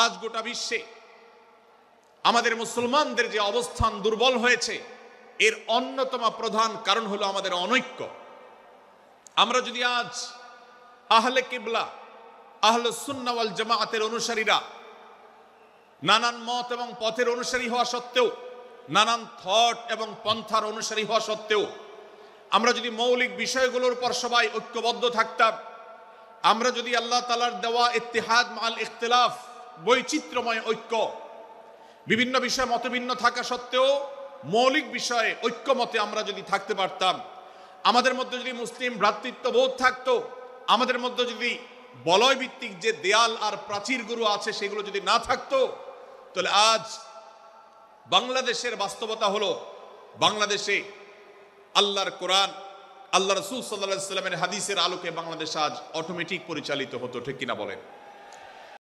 আজ গোটা বিশ্বে আমাদের মুসলমানদের যে অবস্থান দুর্বল হয়েছে, এর অন্যতম প্রধান কারণ হলো আমাদের অনৈক্য। আমরা যদি আজ আহলে কিবলা, আহলে সুন্নাহ ওয়াল জামাআতের অনুসারীরা নানান মত এবং পথের অনুসারী হওয়া সত্ত্বেও, নানান থট এবং পন্থার অনুসারী হওয়া সত্ত্বেও আমরা যদি মৌলিক বিষয়গুলোর উপর সবাই ঐক্যবদ্ধ থাকতাম, আমরা যদি আল্লাহ তাআলার দেওয়া ইত্তিহাদ মাল ইখতিলাফ, বৈচিত্র্যময় ঐক্য, বিভিন্ন বিষয়ে মতভিন্ন থাকা সত্ত্বেও মৌলিক বিষয়ে ঐক্যমতে আমরা যদি থাকতে পারতাম, আমাদের মধ্যে যদি মুসলিম ভ্রাতৃত্ববোধ থাকতো, আমাদের মধ্যে যদি বলয় ভিত্তিক যে দেয়াল আর প্রাচীরগুলো আছে সেগুলো যদি না থাকতো, তাহলে আজ বাংলাদেশের বাস্তবতা হলো, বাংলাদেশে আল্লাহর কোরআন, আল্লাহ রাসূল সাল্লাল্লাহু আলাইহি ওয়াসাল্লামের হাদিসের আলোকে বাংলাদেশ আজ অটোমেটিক পরিচালিত হতো। ঠিক কিনা বলেন?